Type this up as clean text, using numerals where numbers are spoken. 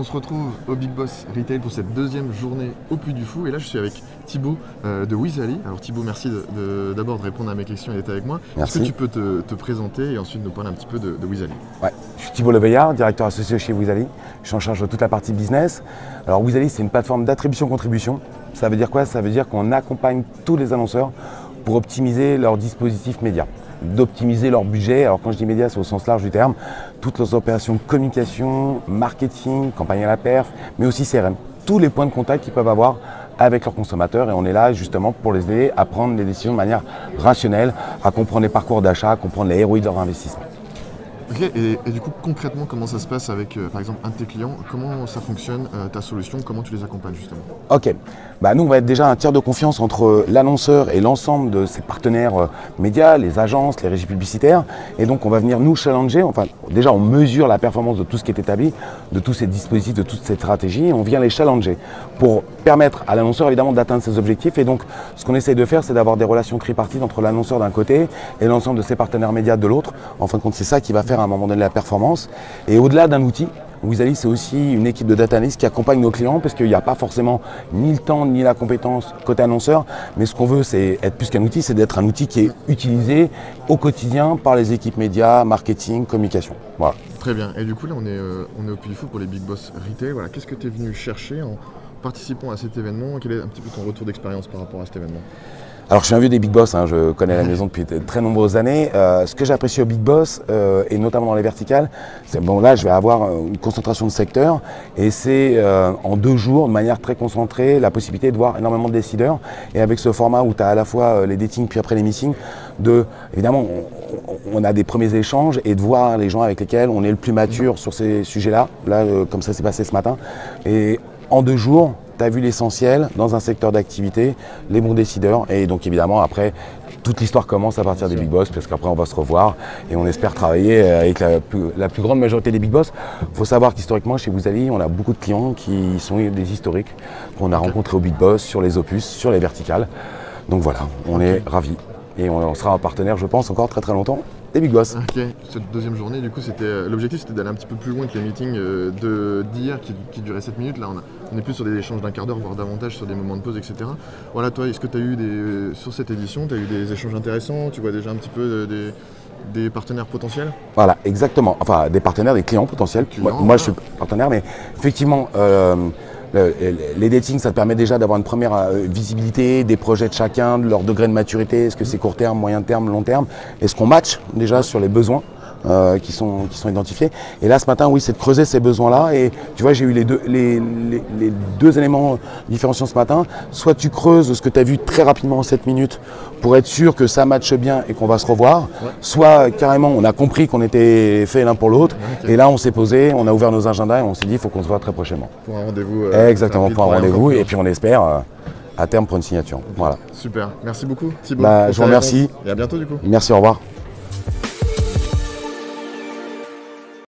On se retrouve au Big Boss Retail pour cette deuxième journée au Puy du Fou. Et là, je suis avec Thibaut de Wizali. Alors Thibaut, merci d'abord de répondre à mes questions et d'être avec moi. Est-ce que tu peux te présenter et ensuite nous parler un petit peu de Wizali? Ouais, je suis Thibaut Leveillard, directeur associé chez Wizali. Je suis en charge de toute la partie business. Alors Wizali, c'est une plateforme d'attribution-contribution. Ça veut dire quoi? Ça veut dire qu'on accompagne tous les annonceurs pour optimiser leurs dispositifs médias, d'optimiser leur budget. Alors quand je dis médias, c'est au sens large du terme, toutes leurs opérations de communication, marketing, campagne à la perf, mais aussi CRM, tous les points de contact qu'ils peuvent avoir avec leurs consommateurs, et on est là justement pour les aider à prendre les décisions de manière rationnelle, à comprendre les parcours d'achat, à comprendre les ROI de leur investissement. Ok, et du coup concrètement comment ça se passe avec par exemple un de tes clients, comment ça fonctionne ta solution, comment tu les accompagnes justement? Ok, nous on va être déjà un tiers de confiance entre l'annonceur et l'ensemble de ses partenaires médias, les agences, les régies publicitaires, et donc on va venir nous challenger, enfin déjà on mesure la performance de tout ce qui est établi, de tous ces dispositifs, de toutes ces stratégies, et on vient les challenger pour permettre à l'annonceur évidemment d'atteindre ses objectifs. Et donc ce qu'on essaie de faire, c'est d'avoir des relations tripartites entre l'annonceur d'un côté et l'ensemble de ses partenaires médias de l'autre. En fin de compte, c'est ça qui va faire à un moment donné la performance. Et au-delà d'un outil, Wizali, c'est aussi une équipe de data analyst qui accompagne nos clients, parce qu'il n'y a pas forcément ni le temps ni la compétence côté annonceur, mais ce qu'on veut, c'est être plus qu'un outil, c'est d'être un outil qui est utilisé au quotidien par les équipes médias, marketing, communication. Voilà. Très bien, et du coup là on est au Puy du Fou pour les Big Boss Retail. Voilà. Qu'est-ce que tu es venu chercher en participant à cet événement? Quel est un petit peu ton retour d'expérience par rapport à cet événement? Alors je suis un vieux des Big Boss, je connais la maison depuis de très nombreuses années. Ce que j'apprécie au Big Boss, et notamment dans les verticales, c'est bon, là je vais avoir une concentration de secteurs, et c'est en 2 jours, de manière très concentrée, la possibilité de voir énormément de décideurs. Et avec ce format où tu as à la fois les datings puis après les meetings, évidemment on a des premiers échanges, et de voir les gens avec lesquels on est le plus mature sur ces sujets-là, comme ça s'est passé ce matin. Et en 2 jours, tu as vu l'essentiel dans un secteur d'activité, les bons décideurs, et donc évidemment après, toute l'histoire commence à partir des Big Boss, parce qu'après on va se revoir et on espère travailler avec la plus grande majorité des Big Boss. Il faut savoir qu'historiquement chez Wizali, on a beaucoup de clients qui sont des historiques, qu'on a rencontrés au Big Boss, sur les opus, sur les verticales. Donc voilà, on est ravis, et on sera un partenaire, je pense, encore très très longtemps des Big Boss. Ok, cette deuxième journée, du coup, l'objectif c'était d'aller un petit peu plus loin que les meetings d'hier qui duraient 7 minutes. Là, on est plus sur des échanges d'1 quart d'heure, voire davantage, sur des moments de pause, etc. Voilà, toi, est-ce que tu as eu sur cette édition, tu as eu des échanges intéressants? Tu vois déjà un petit peu des partenaires potentiels? Voilà, exactement. Enfin, des partenaires, des clients potentiels. Moi je suis partenaire, mais effectivement, les datings, ça te permet déjà d'avoir une première visibilité des projets de chacun, de leur degré de maturité. Est-ce que c'est court terme, moyen terme, long terme? Est-ce qu'on match déjà sur les besoins qui sont identifiés? Et là, ce matin, oui, c'est de creuser ces besoins-là. Et tu vois, j'ai eu les deux éléments différenciants ce matin. Soit tu creuses ce que tu as vu très rapidement en 7 minutes pour être sûr que ça matche bien et qu'on va se revoir. Ouais. Soit carrément, on a compris qu'on était fait l'un pour l'autre. Okay. Et là, on s'est posé, on a ouvert nos agendas et on s'est dit, il faut qu'on se voit très prochainement. Pour un rendez-vous. Exactement, pour un rendez-vous. Et puis on espère à terme pour une signature. Voilà. Super. Merci beaucoup, Thibaut. Je vous remercie. Et à bientôt, du coup. Merci, au revoir.